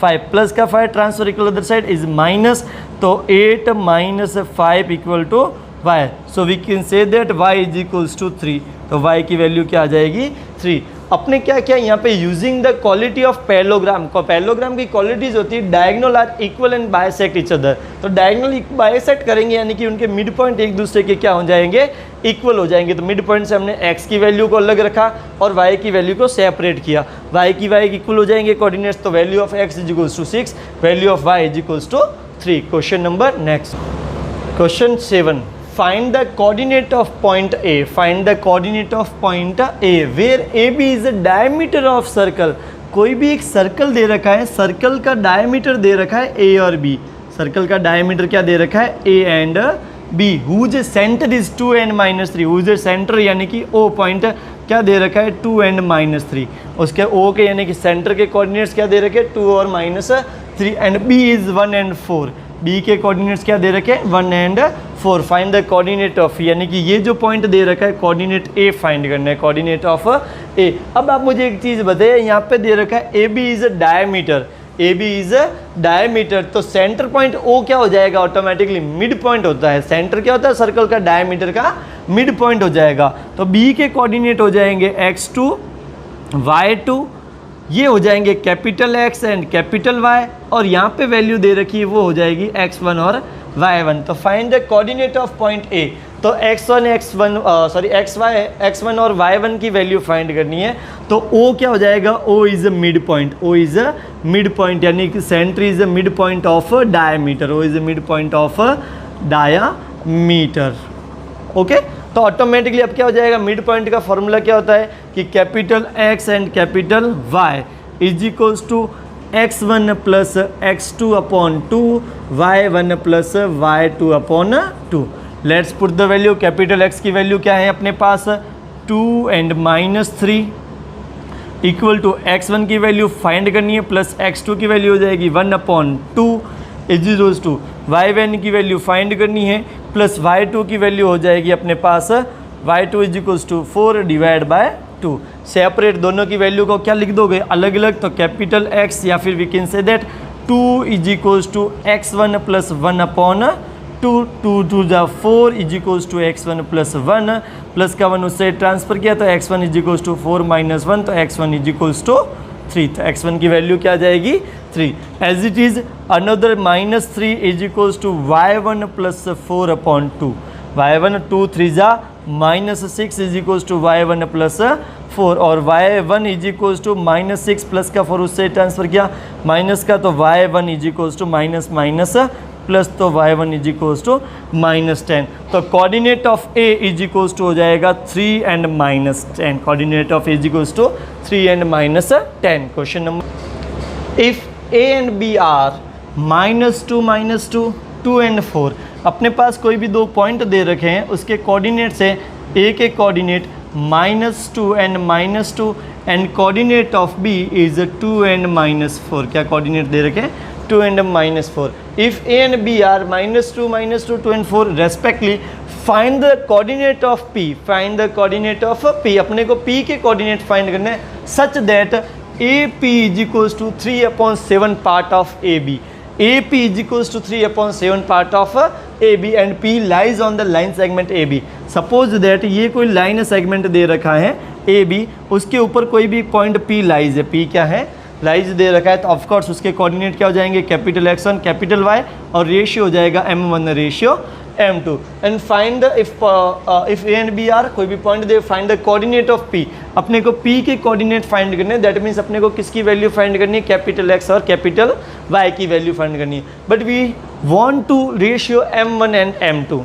5, plus का 5 transfer equal other side is minus, तो 8 minus 5 equal to y, so we can say that y is equals to 3, तो y की वैल्यू क्या आ जाएगी 3। अपने क्या क्या यहाँ पे using the quality of parallelogram, parallelogram की क्वालिटीज होती है diagonal are equal and bisect each other, तो डायगोनल बाइसेक्ट करेंगे यानी कि उनके मिड पॉइंट एक दूसरे के क्या हो जाएंगे, इक्वल हो जाएंगे। तो मिड पॉइंट से हमने x की वैल्यू को अलग रखा और y की वैल्यू को सेपरेट किया, y की y इक्वल हो जाएंगे कोऑर्डिनेट्स, तो value of x is equals to 6, value of y is equals to 3। Question number next, question 7, find the coordinate of point A, find the coordinate of point A where AB is the diameter of circle। कोई भी एक सर्कल दे रखा है, सर्कल का डायमीटर दे रखा है A और B, सर्कल का डायमीटर क्या दे रखा है A and B, whose center is 2 and -3, whose center यानी कि O पॉइंट क्या दे रखा है 2 and -3, उसके O के यानी कि सेंटर के कोऑर्डिनेट्स क्या दे रखे 2 और -3 and B is 1 and 4, B के कोऑर्डिनेट्स क्या दे रखे 1 and 4। Find the coordinate of, यानी कि ये जो पॉइंट दे रखा है कोऑर्डिनेट A फाइंड करना है, कोऑर्डिनेट ऑफ A। अब आप मुझे एक चीज़ बताइए, यहाँ पे दे रखा है AB is a diameter, A B is a diameter, तो सेंटर पॉइंट ओ क्या हो जाएगा, ऑटोमेटिकली मिड पॉइंट होता है। सेंटर क्या होता है सर्कल का, डायमीटर का मिड पॉइंट हो जाएगा। तो बी के कोऑर्डिनेट हो जाएंगे x2 y2, ये हो जाएंगे capital X and capital Y, और यहाँ पे वैल्यू दे रखी है वो हो जाएगी x1 और y1। तो find the coordinate of point A, तो x1 और y1 की वैल्यू फाइंड करनी है। तो O क्या हो जाएगा, O is a mid point, O is a mid point, यानी कि centre is a mid point of diameter, O is a mid point of diameter. Okay, तो ऑटोमेटिकली अब क्या हो जाएगा, मिड पॉइंट का फॉर्मूला क्या होता है कि capital X and capital Y is equals to x1 plus x2 upon 2 y1 plus y2 upon 2। Let's put the value, capital X की वैल्यू क्या है अपने पास 2 एंड -3 इक्वल टू x1 की वैल्यू फाइंड करनी है प्लस x2 की वैल्यू हो जाएगी 1 upon 2 is equals to y1 की वैल्यू फाइंड करनी है प्लस y2 की वैल्यू हो जाएगी अपने पास y2 is equals to 4 divide by 2। Separate दोनों की वैल्यू को क्या लिख दोगे, अलग अलग, तो कैपिटल X या फिर we can say that 2 is equals to x1 plus 1 upon 2, 2 टू जा 4 is equals to x1 plus 1, plus का 1 उससे ट्रांसफर किया तो x1 is equals to 4 minus 1, तो x1 इज इक्वल्स टू 3, तो x1 की वैल्यू क्या आ जाएगी 3। As it is another -3 is equals to y1 plus 4 upon 2, y1 2 3 जा -6 is equals to y1 plus 4, और y1 is equals to -6 plus का 4 उससे ट्रांसफर किया माइनस का, तो y1 is equals to minus minus plus, तो y1 इज इक्वल्स टू -10। तो coordinate of a is equals to हो जाएगा 3 and -10, coordinate of a is equals to 3 and -10। Question number, if a and b are -2, 2 and 4, अपने पास कोई भी दो पॉइंट दे रखे हैं, उसके कोऑर्डिनेट से a के coordinate -2 and -2 and coordinate of b is 2 and -4, क्या कोऑर्डिनेट दे रखे हैं 2 and -4। If a and b are -2, 2 and 4 respectively, find the coordinate of p, find the coordinate of p, अपने को p के कोऑर्डिनेट फाइंड करने हैं such that AP is equals to 3/7 part of AB, AP is equals to 3/7 part of AB and P lies on the line segment AB। Suppose that ये कोई लाइन सेगमेंट दे रखा है AB, उसके ऊपर कोई भी पॉइंट P लाइज है, P क्या है लाइज दे रखा है, तो ऑफकोर्स उसके कोऑर्डिनेट क्या हो जाएंगे कैपिटल X1 कैपिटल Y, और रेशियो हो जाएगा M1 ratio M2। And find the if A and B are, कोई भी पॉइंट दे, find the coordinate of P, अपने को P के कोऑर्डिनेट फाइंड करने, दैट मीन्स अपने को किसकी वैल्यू फाइंड करनी है कैपिटल X और कैपिटल Y की वैल्यू फाइंड करनी है, but we want to ratio M1 and M2।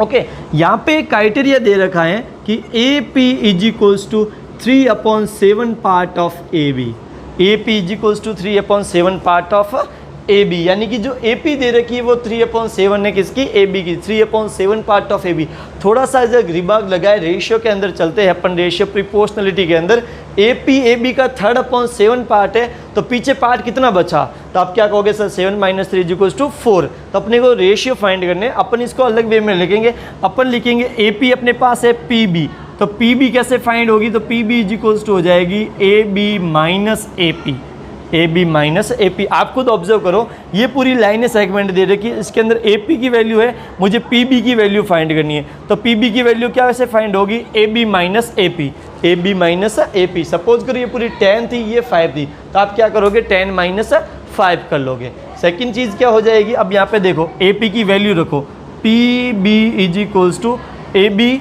Okay, यहाँ पे क्राइटेरिया दे रखा है कि AP is equals to 3/7 part of AB, AP is equals to 3/7 part of AB, यानी कि जो AP दे रखी है वो 3/7 है किसकी AB की, 3/7 पार्ट ऑफ AB। थोड़ा सा जब रिमार्क लगाए, रेशियो के अंदर चलते हैं अपन, रेशियो प्रिपोर्शनलिटी के अंदर AP AB का 3/7 पार्ट है, तो पीछे पार्ट कितना बचा, तो आप क्या कहोगे सर 7 - 3 इक्वल्स टू 4। तो अपने को रेशियो फाइंड करने, अपन इसको अलग वे में लिखेंगे, अपन लिखेंगे AP अपने पास है PB, तो PB कैसे फाइंड होगी, तो PB इज इक्वल्स टू हो जाएगी AB minus AP, AB minus AP। आप खुद ऑब्जर्व करो, ये पूरी लाइन सेगमेंट दे रखी है, इसके अंदर AP की वैल्यू है, मुझे PB की वैल्यू फाइंड करनी है, तो PB की वैल्यू क्या वैसे फाइंड होगी AB minus AP, AB minus AP। Suppose करो ये पूरी 10 थी, ये 5 थी, तो आप क्या करोगे 10 - 5 कर लोगे। सेकेंड चीज़ क्या हो जाएगी, अब यहाँ पे देखो AP की वैल्यू रखो, PB is equals to AB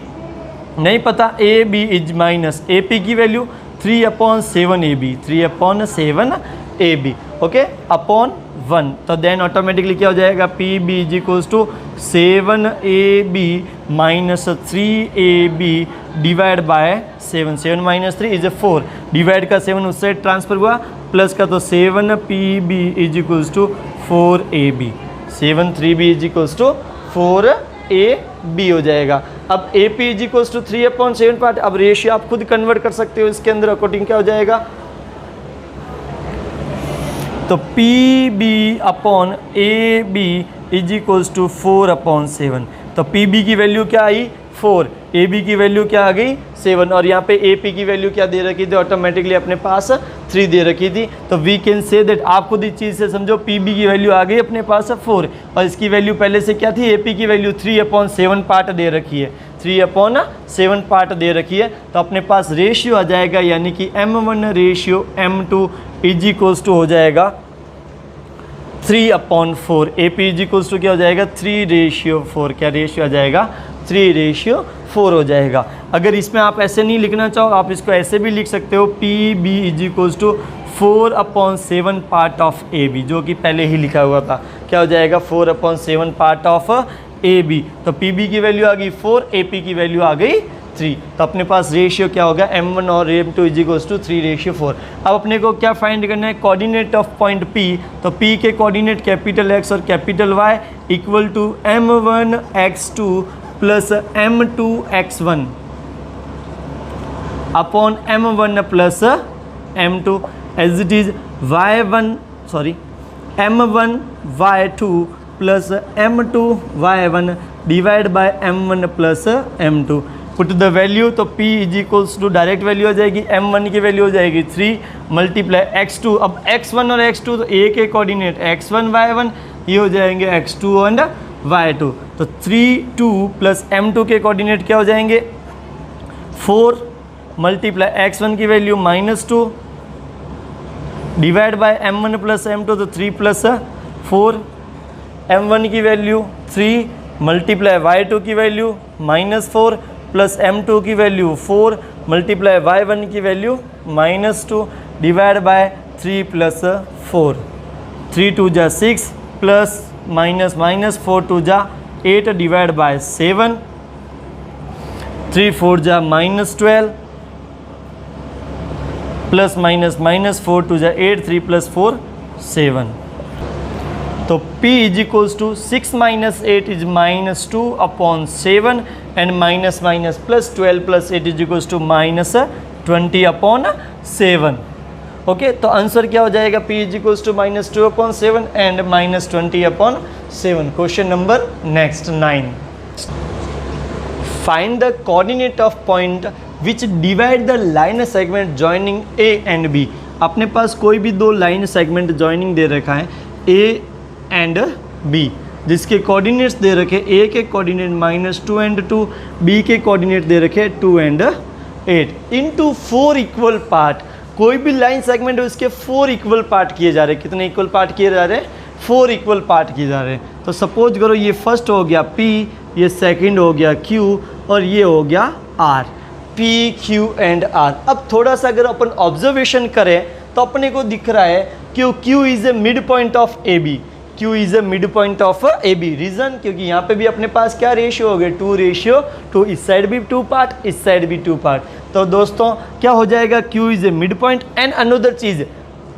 नहीं पता, AB इज माइनस AP की value 3/7 AB, 3/7 AB, okay, upon 1, तो देन ऑटोमेटिकली क्या हो जाएगा PB is equals to 7 AB minus 3 AB divide by 7, 7 - 3 is 4, divide का 7 उससे ट्रांसफर हुआ, प्लस का तो 7 PB is equals to 4 AB, 7 3B is equals to 4 AB हो जाएगा। अब AP is equals to 3/7 part, अब रेशियो आप खुद कन्वर्ट कर सकते हो इसके अंदर, अकॉर्डिंग क्या हो जाएगा, तो PB upon AB is equals to 4/7, तो PB की वैल्यू क्या आई 4, ए बी की वैल्यू क्या आ गई 7 और यहाँ पे ए पी की वैल्यू क्या दे रखी थी, ऑटोमेटिकली अपने पास 3 दे रखी थी। तो वी कैन से दैट आप खुद इस चीज़ से समझो पी बी की वैल्यू आ गई अपने पास 4 और इसकी वैल्यू पहले से क्या थी, ए पी की वैल्यू 3/7 पार्ट दे रखी है, 3/7 पार्ट दे रखी है। तो अपने पास रेशियो आ जाएगा यानी कि m1 ratio m2 is equals to हो जाएगा 3/4। A P is equals to क्या हो जाएगा 3/4, क्या रेशियो आ जाएगा 3/4 हो जाएगा। अगर इसमें आप ऐसे नहीं लिखना चाहो आप इसको ऐसे भी लिख सकते हो, P B is equals to 4/7 part of A B, जो कि पहले ही लिखा हुआ था। क्या हो जाएगा 4/7 पार्ट ऑफ ए बी। तो पी बी की वैल्यू आ गई 4, ए पी की वैल्यू आ गई 3। तो अपने पास रेशियो क्या होगा m1 और m2 इज इक्वल्स टू 3/4। अब अपने को क्या फाइंड करना है, कोऑर्डिनेट ऑफ पॉइंट P। तो P के कोऑर्डिनेट कैपिटल X और capital Y equal to m1 x2 plus m2 x1 upon m1 plus m2 as it is m1 y2 plus m2 y1 divide by m1 plus m2। Put the value, तो P is equals to direct value हो जाएगी, m1 की वैल्यू हो जाएगी 3 मल्टीप्लाई x2। अब x1 और x2 तो a के कोऑर्डिनेट x1 y1 ये हो जाएंगे x2 एंड y2। तो 3 2 प्लस m2 के कोऑर्डिनेट क्या हो जाएंगे 4 मल्टीप्लाई x1 की value -2 divide by m1 plus m2 तो 3 प्लस 4, m1 की वैल्यू 3 मल्टीप्लाई y2 की वैल्यू -4 प्लस m2 की वैल्यू 4 मल्टीप्लाई y1 की वैल्यू -2 डिवाइड बाय 3 प्लस 4, 3 2 जा 6 प्लस माइनस 4 2 जा 8 डिवाइड बाय 7, 3 4 जा -12 प्लस माइनस 4 2 जा 8, 3 प्लस 4 7। तो P is equals to 6 minus 8 is -2/7 and minus plus 12 plus 8 is equals to -20/7। Okay, तो आंसर क्या हो जाएगा P is equals to -2/7 and -20/7। Question number next 9, find the coordinate of point which divide the line segment joining A and B। अपने पास कोई भी दो लाइन सेगमेंट जॉइनिंग दे रखा है A एंड B, जिसके कोऑर्डिनेट्स दे रखे A के कोऑर्डिनेट -2 एंड 2, B के कोऑर्डिनेट दे रखे 2 एंड 8 इनटू 4 इक्वल पार्ट। कोई भी लाइन सेगमेंट है उसके 4 इक्वल पार्ट किए जा रहे हैं। कितने इक्वल पार्ट किए जा रहे हैं 4 इक्वल पार्ट किए जा रहे हैं। तो सपोज करो ये फर्स्ट हो गया P, ये सेकंड हो गया Q और ये हो गया R, P Q and R। अब थोड़ा सा अगर अपन ऑब्जर्वेशन करें तो अपने को दिख रहा है कि Q is a mid point of AB, Q is a mid point of AB। Reason क्योंकि यहाँ पे भी अपने पास क्या रेशियो हो गए 2:2, इस साइड भी 2 पार्ट, इस साइड भी 2 पार्ट। तो दोस्तों क्या हो जाएगा Q is a mid point and another चीज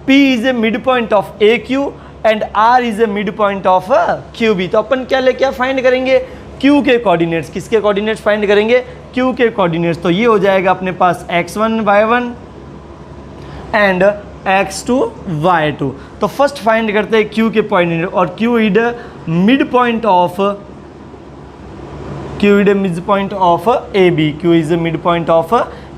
P is a mid point of AQ and R is a mid point of QB। तो अपन क्या फाइंड करेंगे Q के कोऑर्डिनेट्स। किसके कोऑर्डिनेट्स फाइंड करेंगे Q के कोऑर्डिनेट्स। तो ये हो जाएगा अपने पास x1 y1 and x2 y2। तो फर्स्ट फाइंड करते हैं Q के कोऑर्डिनेट और Q is mid point of AB, Q is mid point of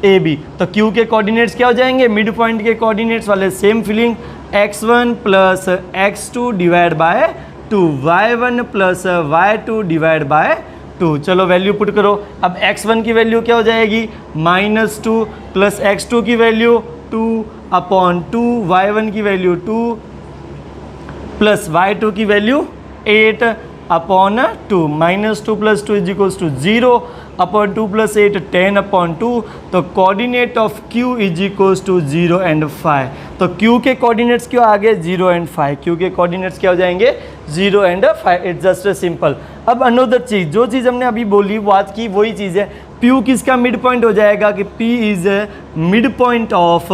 AB। तो Q के कोऑर्डिनेट्स क्या हो जाएंगे मिड पॉइंट के कोऑर्डिनेट्स वाले same feeling x1 plus x2 divide by 2, y1 plus y2 divide by 2। चलो वैल्यू पुट करो। अब x1 की वैल्यू क्या हो जाएगी -2 प्लस x2 की वैल्यू 2/2, y1 की वैल्यू 2 प्लस y2 की value 8/2, -2 plus 2 is equals to 0/2 plus 8 10/2। तो coordinate of Q is equals to 0 and 5। तो Q के कोऑर्डिनेट्स क्यों आ गए 0 एंड 5, Q के कोऑर्डिनेट्स क्या हो जाएंगे 0 एंड 5। It's just simple. अब अनदर चीज, जो चीज़ हमने अभी बोली बात की वही चीज़ है, P किसका मिड पॉइंट हो जाएगा कि P is mid point of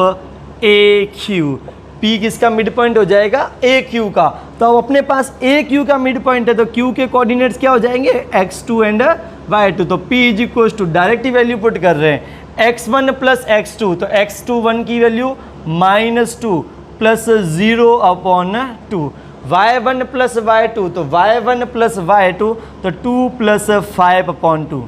AQ। P किसका मिड पॉइंट हो जाएगा AQ का। तो अब अपने पास AQ का मिड पॉइंट है तो Q के कोऑर्डिनेट्स क्या हो जाएंगे x2 एंड y2। तो P is equals to direct ही वैल्यू पुट कर रहे हैं x1 प्लस x2, तो x21 की value -2 plus 0/2, y1 plus y2 तो y1 प्लस y2 तो 2 प्लस 5/2।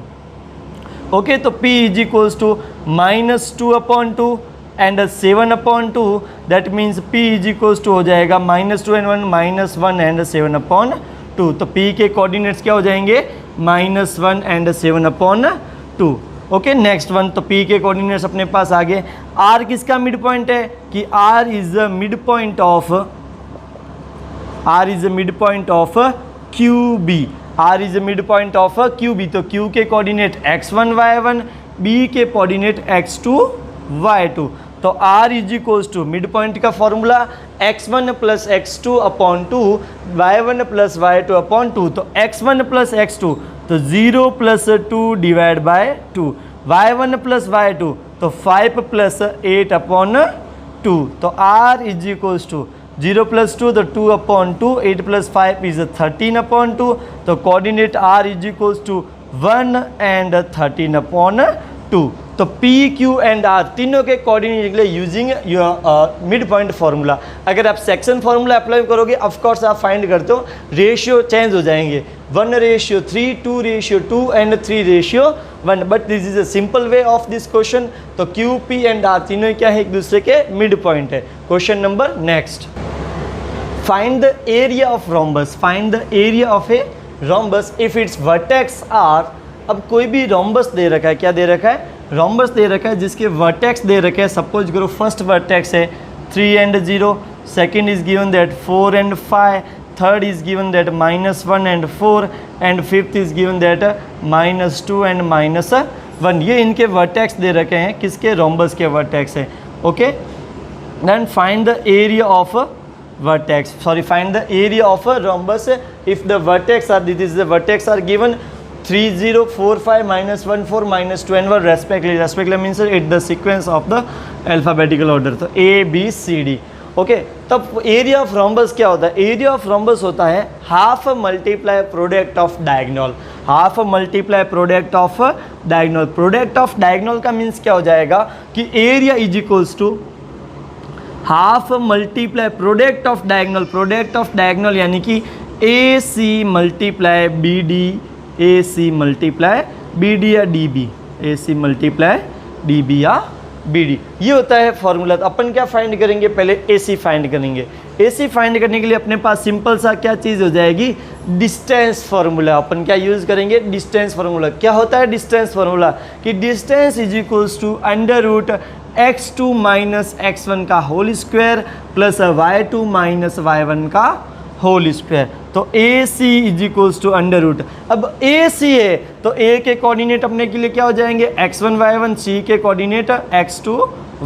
ओके, तो P is equals to -2/2 and 7/2, that means P is equals to हो जाएगा -2 and 1 -1 एंड 7/2। तो P के कोऑर्डिनेट्स क्या हो जाएंगे, -1 एंड 7/2। ओके, नेक्स्ट वन, तो P के कोऑर्डिनेट्स अपने पास आ गए। R किसका मिड पॉइंट है कि R is the mid point of QB। R is the mid point of QB। तो Q के कोऑर्डिनेट x1 y1, B के कोऑर्डिनेट x2 y2। तो R is equals to mid point का formula x1 plus x2/2, y1 plus y2/2। तो x1 प्लस x2 तो 0 plus 2 divide by 2, y1 plus y2 तो 5 प्लस 8/2। तो R is equals to 0 plus 2 तो 2/2, 8 प्लस 5 इज 13/2। तो coordinate R is equals to 1 and 13/2। तो P, Q एंड R तीनों के कोऑर्डिनेट निकले using your mid point formula. अगर आप सेक्शन फार्मूला अप्लाई करोगे, ऑफ कोर्स आप फाइंड करते हो, रेशियो चेंज हो जाएंगे, 1:3, 2:2 and 3:1, but this is a simple way of this question. तो Q, P एंड R तीनों क्या है, एक दूसरे के मिड पॉइंट है। Question number next, find the area of rhombus. Find the area of a rhombus if its vertex are. अब कोई भी रोम्बस दे रखा है, क्या दे रखा है, रोम्बस दे रखा है जिसके वर्टेक्स दे रखे हैं। सपोज करो फर्स्ट वर्टेक्स है 3 and 0, second is given that 4 and 5, third is given that -1 and 4 and fifth is given that -2 and -1। ये इनके वर्टेक्स दे रखे हैं, किसके, रोम्बस के वर्टेक्स है। Okay, then find the area of vertex, find the area of a rhombus if the vertex are, this is the vertex are given 3, 0, 4, 5, -1, 4, -2 and 1 respectively means it the sequence of the alphabetical order। तो A, B, C, D। Okay, तब एरिया ऑफ रोम्बस क्या होता है, एरिया ऑफ रोम्बस होता है half multiply product of diagonal. Half multiply product of diagonal. Product of diagonal का मीन्स क्या हो जाएगा कि area is equals to half multiply product of diagonal. Product of diagonal यानी कि AC multiply BD, AC multiply BD या DB, AC मल्टीप्लाई DB या BD, ये होता है फॉर्मूला। तो अपन क्या फाइंड करेंगे, पहले AC फाइंड करेंगे। AC फाइंड करने के लिए अपने पास सिंपल सा क्या चीज़ हो जाएगी, डिस्टेंस फार्मूला। अपन क्या यूज़ करेंगे, डिस्टेंस फार्मूला। क्या होता है डिस्टेंस फार्मूला कि distance is equals to √x2 minus x1 का whole square plus y2 minus y1 का होल स्क्वायर। तो AC इज इक्वल्स टू √। अब AC है तो A के कोऑर्डिनेट अपने के लिए क्या हो जाएंगे, x1 y1, C के कोऑर्डिनेट x2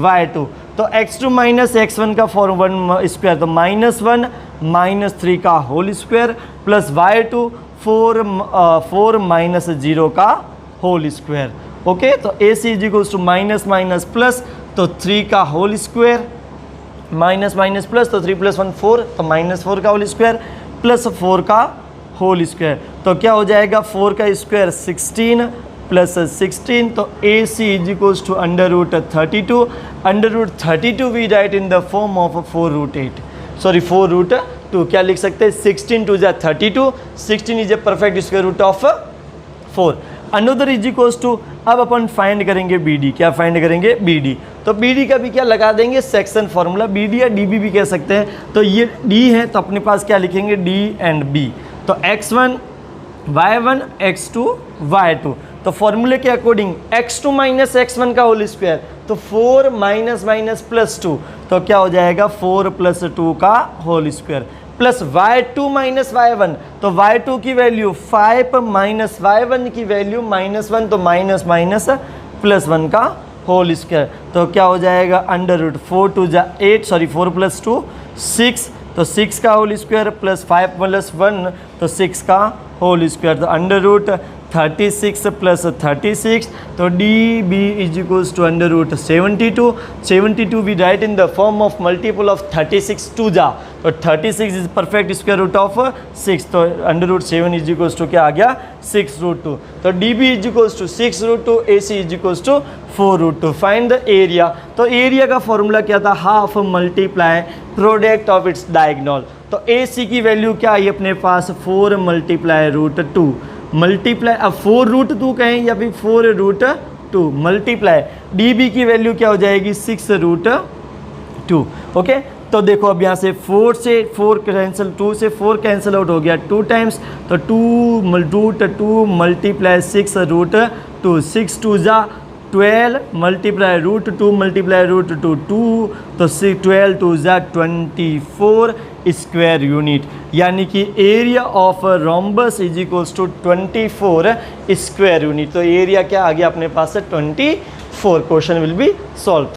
y2। तो x2 माइनस x1 का 1 स्क्वायर, तो -1 -3 का whole square plus y2 4 minus 0 का होल स्क्वायर। ओके, तो AC is equals to minus plus, तो 3 का होल स्क्वायर, माइनस प्लस, तो 3 + 1 4, तो -4 का होल स्क्वायर प्लस 4 का होल स्क्वायर। तो क्या हो जाएगा, 4 का स्क्वायर 16 प्लस 16, तो AC is equals to √32। √32 we write in the form of 4√2। क्या लिख सकते हैं, 16 2 = 32, 16 is a perfect square root of 4। Another is equals to, अब अपन फाइंड करेंगे BD। क्या फाइंड करेंगे, BD। तो BD का भी क्या लगा देंगे, सेक्शन फार्मूला, BD या DB भी कह सकते हैं। तो ये D है तो अपने पास क्या लिखेंगे, D and B। तो x1 y1 x2 y2, तो फॉर्मूले के अकॉर्डिंग x2 माइनस x1 का होल स्क्वायर, तो 4 माइनस प्लस 2, तो क्या हो जाएगा 4 + 2 का whole square plus y2 minus y1, तो y2 की वैल्यू 5 माइनस y1 की वैल्यू -1, तो माइनस प्लस 1 का होल स्क्वायर। तो क्या हो जाएगा, √4 2 = 8, 4 + 2 6, तो 6 का होल स्क्वायर प्लस 5 + 1, तो 6 का होल स्क्वायर। तो √36 प्लस 36, तो DB is equals to √72। 72 we write in the form of multiple of 36 2 जा, तो 36 is perfect square root of 6, तो √7 इज इक्वल्स टू क्या आ गया, 6√2। तो DB is equals to 6√2, AC is equals to 4√2। Find the area. तो एरिया का फॉर्मूला क्या था, half multiply product of its diagonal. तो AC की वैल्यू क्या आई अपने पास, 4 × √2 मल्टीप्लाई, अब 4√2 कहें या फिर 4√2 मल्टीप्लाई डी बी की वैल्यू क्या हो जाएगी 6√2। ओके, तो देखो अब यहाँ से 4 से 4 कैंसिल, 2 से 4 कैंसिल आउट हो गया 2 टाइम्स, तो 2 मल्टीप्लाई 6√2, 6 2 जा 12 मल्टीप्लाई √2 मल्टीप्लाई √2 2, तो 12 2 जा 24 स्क्वायर यूनिट, यानी कि area of rhombus is equals to 24 square unit. तो एरिया क्या आ गया अपने पास से 24। Question will be solve.